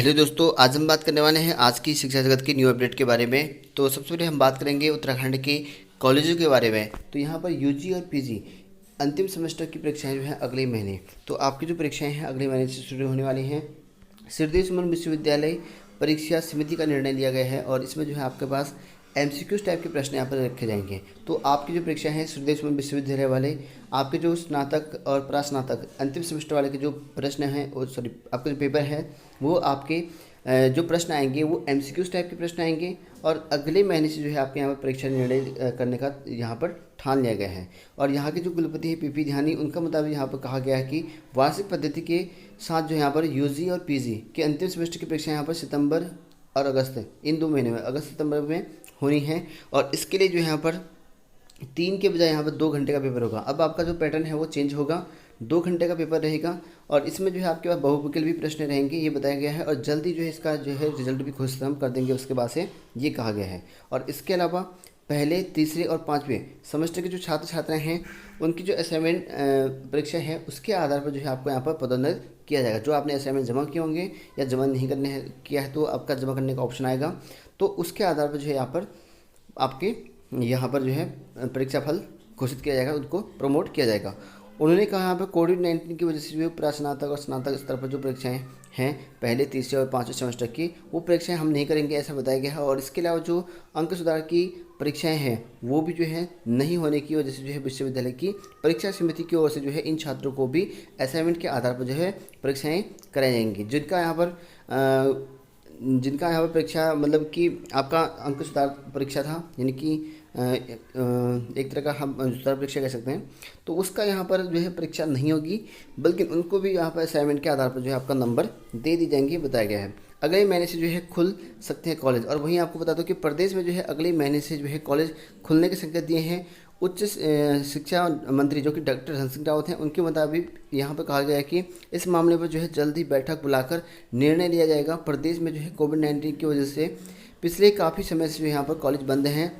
Hello दोस्तों, आज हम बात करने वाले हैं आज की शिक्षा जगत की न्यू अपडेट के बारे में। तो सबसे पहले हम बात करेंगे उत्तराखंड के कॉलेजों के बारे में। तो यहाँ पर यूजी और पीजी अंतिम सेमेस्टर की परीक्षाएं जो हैं अगले महीने, तो आपकी जो परीक्षाएं हैं अगले महीने से शुरू होने वाली हैं। श्रीदेव सुमन विश्वविद्यालय परीक्षा समिति का निर्णय लिया गया है और इसमें जो है आपके पास एमसीक्यूज टाइप के प्रश्न यहाँ पर रखे जाएंगे। तो आपकी जो परीक्षा है श्रीदेव सुमन विश्वविद्यालय वाले, आपके जो स्नातक और प्रास्नातक अंतिम सेमेस्टर वाले के जो प्रश्न हैं आपके जो पेपर है वो आपके जो प्रश्न आएंगे वो एमसीक्यूज टाइप के प्रश्न आएंगे। और अगले महीने से जो है आपके यहाँ पर परीक्षा निर्णय करने का यहाँ पर ठान लिया गया है। और यहाँ के जो कुलपति है पीपी ध्यानी, उनका मुताबिक यहाँ पर कहा गया है कि वार्षिक पद्धति के साथ जो यहाँ पर यूजी और पीजी के अंतिम सेमेस्टर की परीक्षा यहाँ पर सितंबर और अगस्त, इन 2 महीने में अगस्त सितंबर में होनी है। और इसके लिए जो यहाँ पर 3 के बजाय यहाँ पर 2 घंटे का पेपर होगा। अब आपका जो पैटर्न है वो चेंज होगा, 2 घंटे का पेपर रहेगा और इसमें जो है आपके पास बहुविकल्पी प्रश्न रहेंगे, ये बताया गया है। और जल्दी जो है इसका जो है रिजल्ट भी घोषित हम कर देंगे उसके बाद से, ये कहा गया है। और इसके अलावा पहले, तीसरे और 5वें सेमेस्टर के जो छात्र छात्राएं हैं उनकी जो असाइनमेंट परीक्षा है उसके आधार पर जो है आपको यहाँ पर पदोन्नत किया जाएगा। जो आपने असाइनमेंट जमा किए होंगे या जमा नहीं किया है तो आपका जमा करने का ऑप्शन आएगा, तो उसके आधार पर जो है यहाँ पर आपके यहाँ पर जो है परीक्षा फल घोषित किया जाएगा, उनको प्रमोट किया जाएगा। उन्होंने कहा यहाँ पर कोविड-19 की वजह से जो प्रास्नातक और स्नातक स्तर पर जो परीक्षाएं हैं पहले, तीसरे और 5वें सेमेस्टर की, वो परीक्षाएं हम नहीं करेंगे, ऐसा बताया गया है। और इसके अलावा जो अंक सुधार की परीक्षाएं हैं वो भी जो है नहीं होने की वजह से जो है विश्वविद्यालय की परीक्षा समिति की ओर से जो है इन छात्रों को भी असाइनमेंट के आधार पर जो है परीक्षाएँ कराई जाएंगी। जिनका यहाँ पर परीक्षा मतलब कि आपका अंक सुधार परीक्षा था, यानी कि एक तरह का हम सुधार परीक्षा कह सकते हैं, तो उसका यहाँ पर जो है परीक्षा नहीं होगी, बल्कि उनको भी यहाँ पर असाइनमेंट के आधार पर जो है आपका नंबर दे दी जाएंगे, बताया गया है। अगले महीने से जो है खुल सकते हैं कॉलेज। और वहीं आपको बता दो कि प्रदेश में जो है अगले महीने से जो है कॉलेज खुलने के संकेत दिए हैं। उच्च शिक्षा मंत्री जो कि डॉक्टर धन सिंह रावत हैं, उनके मुताबिक यहाँ पर कहा गया है कि इस मामले पर जो है जल्दी बैठक बुलाकर निर्णय लिया जाएगा। प्रदेश में जो है कोविड-19 की वजह से पिछले काफ़ी समय से जो यहाँ पर कॉलेज बंद हैं।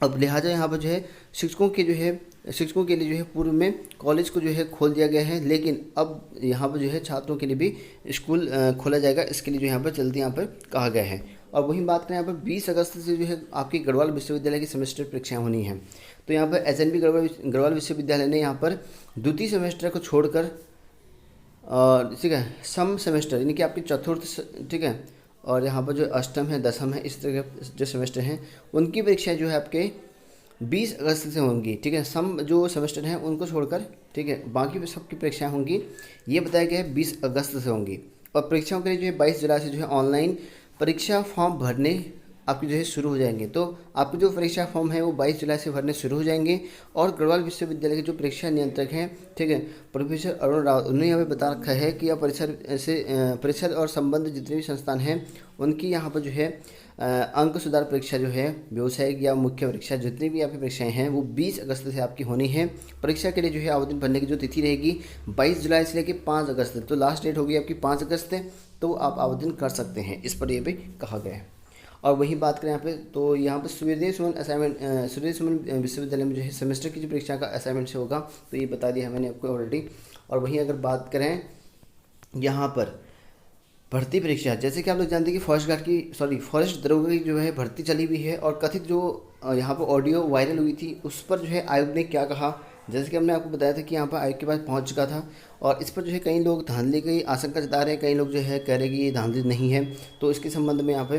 अब लिहाजा यहाँ पर जो है शिक्षकों के लिए जो है पूर्व में कॉलेज को जो है खोल दिया गया है, लेकिन अब यहाँ पर जो है छात्रों के लिए भी स्कूल खोला जाएगा। इसके लिए जो यहाँ पर जल्दी यहाँ पर कहा गया है। और वहीं बात करें यहाँ पर 20 अगस्त से जो है आपकी गढ़वाल विश्वविद्यालय की सेमेस्टर परीक्षाएं होनी हैं। तो यहाँ पर एसएनबी गढ़वाल विश्वविद्यालय ने यहाँ पर द्वितीय सेमेस्टर को छोड़कर और ठीक है सम सेमेस्टर यानी कि आपकी चतुर्थ, ठीक है, और यहाँ पर जो अष्टम है, दसम है, इस तरह के जो सेमेस्टर हैं उनकी परीक्षाएं जो है आपके 20 अगस्त से होंगी। ठीक है, सम जो सेमेस्टर हैं उनको छोड़कर, ठीक है, बाकी सबकी परीक्षाएं होंगी, ये बताया गया है 20 अगस्त से होंगी। और परीक्षाओं के लिए जो है 22 जुलाई से जो है ऑनलाइन परीक्षा फॉर्म भरने आपके जो है शुरू हो जाएंगे। तो आपके जो परीक्षा फॉर्म है वो 22 जुलाई से भरने शुरू हो जाएंगे। और गढ़वाल विश्वविद्यालय के जो परीक्षा नियंत्रक हैं, ठीक है, प्रोफेसर अरुण रावत, उन्होंने यहाँ पे बता रखा है कि यह परिषद और संबंधित जितने भी संस्थान हैं उनकी यहाँ पर जो है अंक सुधार परीक्षा जो है व्यावसायिक या मुख्य परीक्षा जितनी भी आपकी परीक्षाएं हैं वो 20 अगस्त से आपकी होनी है। परीक्षा के लिए जो है आवेदन भरने की जो तिथि रहेगी 22 जुलाई से लेकर 5 अगस्त, तो लास्ट डेट होगी आपकी 5 अगस्त, तो आप आवेदन कर सकते हैं, इस पर ये भी कहा गया है। और वही बात करें यहाँ पे, तो यहाँ पर श्रीदेव सुमन विश्वविद्यालय में जो है सेमेस्टर की जो परीक्षा का असाइनमेंट से होगा, तो ये बता दिया है मैंने आपको ऑलरेडी। और वहीं अगर बात करें यहाँ पर भर्ती परीक्षा, जैसे कि आप लोग जानते हैं कि फॉरेस्ट दरोगा की जो है भर्ती चली हुई है। और कथित जो यहाँ पर ऑडियो वायरल हुई थी उस पर जो है आयोग ने क्या कहा, जैसे कि हमने आपको बताया था कि यहाँ पर आयोग के पास पहुँच चुका था। और इस पर जो है कई लोग धांधली की आशंका जता रहे हैं, कई लोग जो है कह रहे हैं कि ये धांधली नहीं है। तो इसके संबंध में यहाँ पे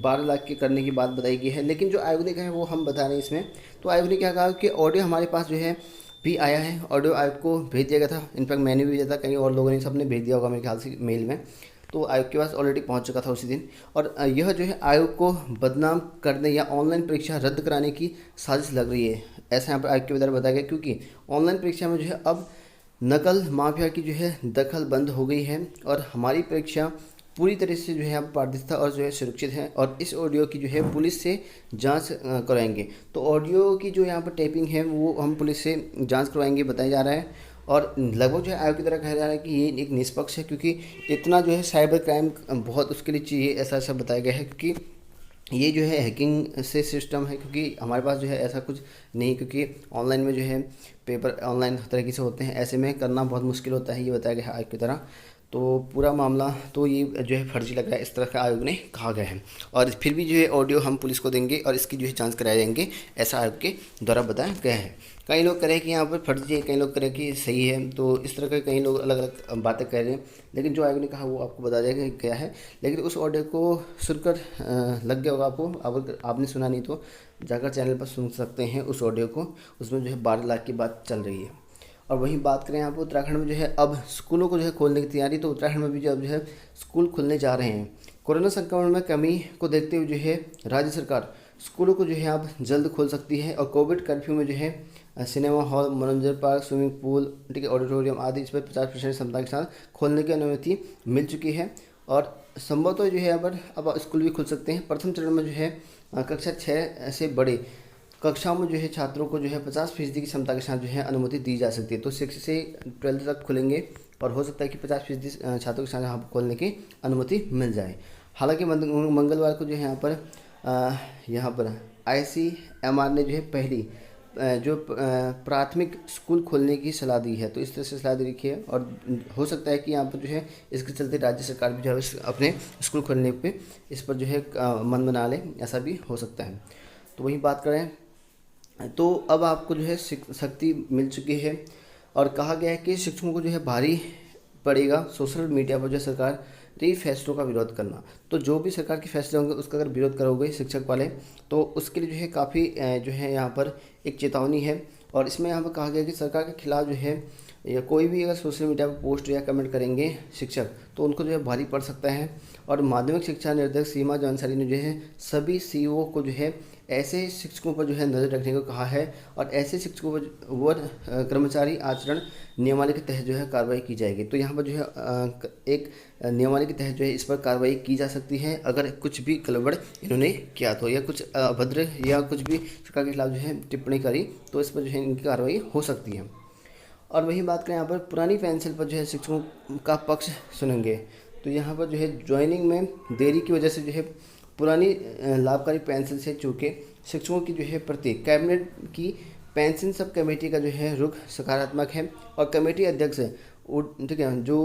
12 लाख के करने की बात बताई गई है, लेकिन जो आयोग ने कहा है वो हम बता रहे हैं इसमें। तो आयोग ने क्या कहा कि ऑडियो हमारे पास जो है भी आया है, ऑडियो आयोग को भेज दिया गया था। इनफैक्ट मैंने भी भेजा था, कई और लोगों ने सबने भेज दिया होगा मेरे ख्याल से मेल में। तो आयोग के पास ऑलरेडी पहुंच चुका था उसी दिन। और यह जो है आयोग को बदनाम करने या ऑनलाइन परीक्षा रद्द कराने की साजिश लग रही है, ऐसा यहाँ पर आयोग के द्वारा बताया गया। क्योंकि ऑनलाइन परीक्षा में जो है अब नकल माफिया की जो है दखल बंद हो गई है और हमारी परीक्षा पूरी तरह से जो है यहाँ पर पारदर्शिता और जो है सुरक्षित है। और इस ऑडियो की जो है पुलिस से जांच करवाएंगे। तो ऑडियो की जो यहाँ पर टेपिंग है वो हम पुलिस से जांच करवाएंगे, बताया जा रहा है। और लगभग जो है आयोग की तरह कहा जा रहा है कि ये एक निष्पक्ष है, क्योंकि इतना जो है साइबर क्राइम बहुत उसके लिए चाहिए, ऐसा बताया गया है। क्योंकि ये जो है हैकिंग से सिस्टम है, क्योंकि हमारे पास जो है ऐसा कुछ नहीं, क्योंकि ऑनलाइन में जो है पेपर ऑनलाइन तरह से होते हैं, ऐसे में करना बहुत मुश्किल होता है, ये बताया गया है आयोग की तरह। तो पूरा मामला तो ये जो है फर्जी लग रहा है, इस तरह का आयोग ने कहा गया है। और फिर भी जो है ऑडियो हम पुलिस को देंगे और इसकी जो है जांच कराए जाएंगे, ऐसा आयोग के द्वारा बताया गया है। कई लोग कह रहे हैं कि यहाँ पर फर्जी है, कई लोग कह रहे हैं कि सही है, तो इस तरह के कई लोग अलग अलग बातें कह रहे हैं, लेकिन जो आयोग ने कहा वो आपको बता देगा क्या है। लेकिन उस ऑडियो को सुनकर लग गया होगा आपको, अगर आपने सुना नहीं तो जाकर चैनल पर सुन सकते हैं उस ऑडियो को। उसमें जो है 12 लाख की बात चल रही है। और वहीं बात करें यहाँ पर उत्तराखंड में जो है अब स्कूलों को जो है खोलने की तैयारी, तो उत्तराखंड में भी जो अब जो है स्कूल खुलने जा रहे हैं। कोरोना संक्रमण में कमी को देखते हुए जो है राज्य सरकार स्कूलों को जो है अब जल्द खोल सकती है। और कोविड कर्फ्यू में जो है सिनेमा हॉल, मनोरंजन पार्क, स्विमिंग पूल, ठीक है, ऑडिटोरियम आदि इस पर 50% क्षमता के साथ खोलने की अनुमति मिल चुकी है। और संभवतः जो है अब स्कूल भी खुल सकते हैं। प्रथम चरण में जो है कक्षा 6 से बड़े कक्षाओं में जो है छात्रों को जो है 50% की क्षमता के साथ जो है अनुमति दी जा सकती है। तो 6 से 12 तक खुलेंगे और हो सकता है कि 50% छात्रों के साथ यहाँ पर खोलने की अनुमति मिल जाए। हालांकि मंगलवार को जो है यहाँ पर ICMR ने जो है पहली जो प्राथमिक स्कूल खोलने की सलाह दी है, तो इस तरह से सलाह दे रखी है। और हो सकता है कि यहाँ पर जो है इसके चलते राज्य सरकार भी जो है अपने स्कूल खोलने पे इस पर जो है मन बना ले, ऐसा भी हो सकता है। तो वही बात करें तो अब आपको जो है शक्ति मिल चुकी है और कहा गया है कि शिक्षकों को जो है भारी पड़ेगा सोशल मीडिया पर जो सरकार री फैसलों का विरोध करना। तो जो भी सरकार के फैसले होंगे उसका अगर विरोध करोगे शिक्षक वाले, तो उसके लिए जो है काफ़ी जो है यहाँ पर एक चेतावनी है। और इसमें यहाँ पर कहा गया कि सरकार के खिलाफ जो है या कोई भी अगर सोशल मीडिया पर पोस्ट या कमेंट करेंगे शिक्षक, तो उनको जो है भारी पड़ सकता है। और माध्यमिक शिक्षा निदेशक सीमा जौनसारी ने जो है सभी CEO को जो है ऐसे शिक्षकों पर जो है नज़र रखने को कहा है और ऐसे शिक्षकों पर वो कर्मचारी आचरण नियमावली के तहत जो है कार्रवाई की जाएगी। तो यहाँ पर जो है एक नियमावली के तहत जो है इस पर कार्रवाई की जा सकती है अगर कुछ भी गड़बड़ इन्होंने किया तो, या कुछ अभद्र या कुछ भी सरकार के खिलाफ जो है टिप्पणी करी, तो इस पर जो है इनकी कार्रवाई हो सकती है। और वही बात करें यहाँ पर पुरानी पेंसिल पर जो है शिक्षकों का पक्ष सुनेंगे। तो यहाँ पर जो है ज्वाइनिंग में देरी की वजह से जो है पुरानी लाभकारी पेंसिल से चूके शिक्षकों की जो है प्रति कैबिनेट की पेंशन सब कमेटी का जो है रुख सकारात्मक है। और कमेटी अध्यक्ष ठीक है जो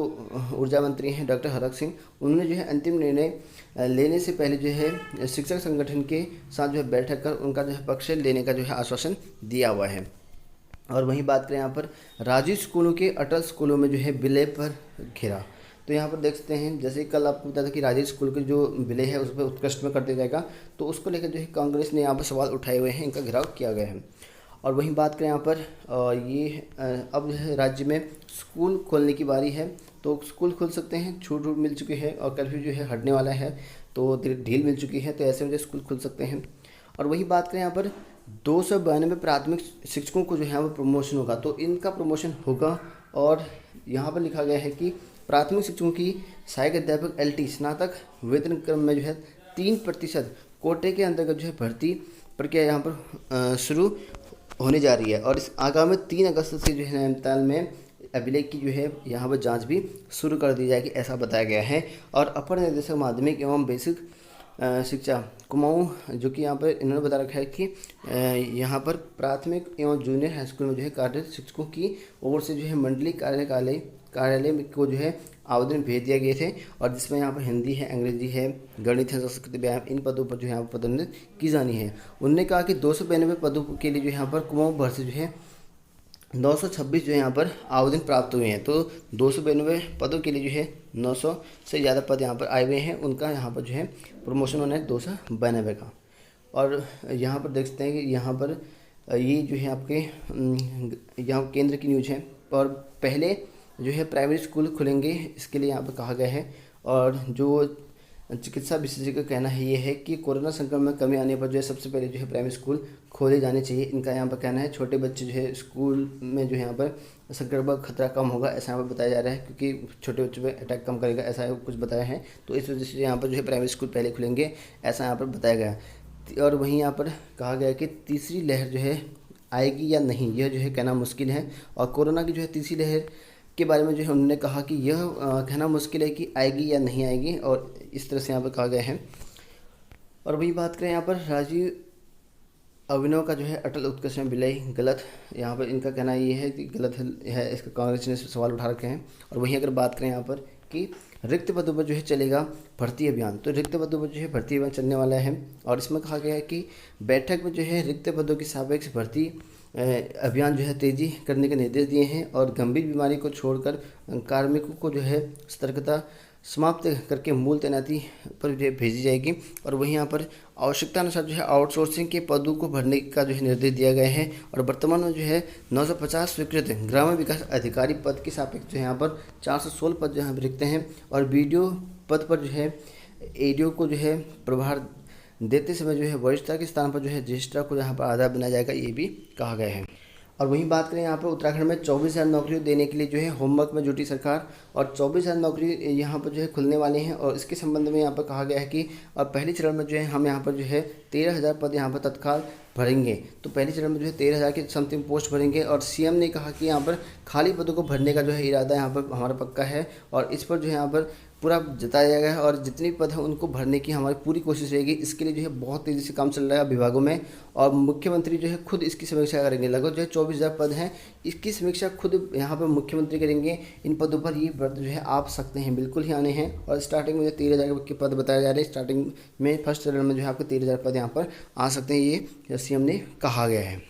ऊर्जा मंत्री हैं डॉक्टर हरक सिंह, उन्होंने जो है अंतिम निर्णय लेने से पहले जो है शिक्षक संगठन के साथ जो है बैठक कर उनका जो है पक्ष लेने का जो है आश्वासन दिया हुआ है। और वहीं बात करें यहाँ पर राजकीय स्कूलों के अटल स्कूलों में जो है विलय पर घेरा। तो यहाँ पर देख सकते हैं जैसे कल आपको बताया था कि राजकीय स्कूल के जो विलय है उस पर उत्कृष्ट में कर दिया जाएगा, तो उसको लेकर जो है कांग्रेस ने यहाँ पर सवाल उठाए हुए हैं, इनका घेराव किया गया है। और वहीं बात करें यहाँ पर ये अब जो है राज्य में स्कूल खोलने की बारी है, तो स्कूल खुल सकते हैं, छूट मिल चुकी है और कर्फ्यू जो है हटने वाला है, तो ढील मिल चुकी है, तो ऐसे में स्कूल खुल सकते हैं। और वही बात करें यहाँ पर 292 प्राथमिक शिक्षकों को जो है यहाँ पर प्रमोशन होगा, तो इनका प्रमोशन होगा। और यहाँ पर लिखा गया है कि प्राथमिक शिक्षकों की सहायक अध्यापक LT स्नातक वेतन क्रम में जो है 3% कोटे के अंतर्गत जो है भर्ती प्रक्रिया यहाँ पर शुरू होने जा रही है। और इस आगामी 3 अगस्त से जो है नैनीताल में अभिलेख की जो है यहाँ पर जांच भी शुरू कर दी जाएगी, ऐसा बताया गया है। और अपर निदेशक माध्यमिक एवं बेसिक शिक्षा कुमाऊं जो कि यहाँ पर इन्होंने बता रखा है कि यहाँ पर प्राथमिक एवं जूनियर हाई स्कूल में जो है कार्यरत शिक्षकों की ओर से जो है मंडलीय कार्यालय को जो है आवेदन भेज दिए गए थे, और जिसमें यहाँ पर हिंदी है, अंग्रेजी है, गणित है, संस्कृत, व्यायाम, इन पदों पर जो है यहाँ पर पदोन्नति की जानी है। उन्होंने कहा कि 292 पदों के लिए जो यहाँ पर कुमाऊं भर से जो है 926 जो है यहाँ पर आवेदन प्राप्त हुए हैं। तो 292 पदों के लिए जो है 900 से ज़्यादा पद यहाँ पर आए हुए हैं, उनका यहाँ पर जो है प्रमोशन होना है 292 का। और यहाँ पर देख सकते हैं कि यहाँ पर ये जो है आपके यहाँ केंद्र की न्यूज है। और पहले जो है प्राइमरी स्कूल खुलेंगे, इसके लिए यहाँ पर कहा गया है। और जो चिकित्सा विशेषज्ञ का कहना है ये है कि कोरोना संक्रमण में कमी आने पर जो है सबसे पहले जो है प्राइमरी स्कूल खोले जाने चाहिए, इनका यहाँ पर कहना है। छोटे बच्चे जो है स्कूल में जो है यहाँ पर संक्रमण का खतरा कम होगा, ऐसा यहाँ पर बताया जा रहा है, क्योंकि छोटे बच्चों पर अटैक कम करेगा, ऐसा कुछ बताया है। तो इस वजह से यहाँ पर जो है प्राइमरी स्कूल पहले खुलेंगे, ऐसा यहाँ पर बताया गया। और वहीं यहाँ पर कहा गया कि तीसरी लहर जो है आएगी या नहीं, यह जो है कहना मुश्किल है। और कोरोना की जो है तीसरी लहर के बारे में जो है उन्होंने कहा कि यह कहना मुश्किल है कि आएगी या नहीं आएगी, और इस तरह से यहाँ पर कहा गया है। और वही बात करें यहाँ पर राजीव अभिनव का जो है अटल उत्कर्ष में विलय गलत, यहाँ पर इनका कहना ये है कि गलत है, इसका कांग्रेस ने सवाल उठा रखे हैं। और वहीं अगर बात करें यहाँ पर कि रिक्त पदों पर जो है चलेगा भर्ती अभियान। तो रिक्त पदों पर जो है भर्ती अभियान चलने वाला है और इसमें कहा गया है कि बैठक में जो है रिक्त पदों की सापेक्ष भर्ती अभियान जो है तेजी करने के निर्देश दिए हैं और गंभीर बीमारी को छोड़कर कार्मिकों को जो है सतर्कता समाप्त करके मूल तैनाती पर जो है भेजी जाएगी। और वहीं यहाँ पर आवश्यकता अनुसार जो है आउटसोर्सिंग के पदों को भरने का जो है निर्देश दिया गया है और वर्तमान में जो है 950 स्वीकृत ग्रामीण विकास अधिकारी पद के सापेक्ष जो है यहाँ पर 416 पद जो है रिक्त हैं और बीडीओ पद पर जो है एडीओ को जो है प्रभार देते समय जो है वरिष्ठता के स्थान पर जो है रजिस्ट्रार को यहाँ पर आधार बनाया जाएगा, ये भी कहा गया है। और वहीं बात करें यहाँ पर उत्तराखंड में 24,000 नौकरी देने के लिए जो है होमवर्क में जुटी सरकार और 24,000 नौकरी यहाँ पर जो है खुलने वाली हैं और इसके संबंध में यहाँ पर कहा गया है कि अब पहले चरण में जो है हम यहाँ पर जो है 13,000 पद यहाँ पर तत्काल भरेंगे। तो पहले चरण में जो है 13,000 की समथिंग पोस्ट भरेंगे और सीएम ने कहा कि यहाँ पर खाली पदों को भरने का जो है इरादा यहाँ पर हमारा पक्का है और इस पर जो है यहाँ पर पूरा जताया गया है और जितनी पद हैं उनको भरने की हमारी पूरी कोशिश रहेगी। इसके लिए जो है बहुत तेज़ी से काम चल रहा है विभागों में और मुख्यमंत्री जो है खुद इसकी समीक्षा करेंगे। लगभग जो है 24,000 पद हैं, इसकी समीक्षा खुद यहाँ पर मुख्यमंत्री करेंगे। इन पदों पर ये पद जो है आप सकते हैं, बिल्कुल ही आने हैं और स्टार्टिंग में 13,000 के पद बताए जा रहे हैं। स्टार्टिंग में फर्स्ट चरण में जो है आपको 13,000 पद यहाँ पर आ सकते हैं, ये सीएम ने कहा गया है।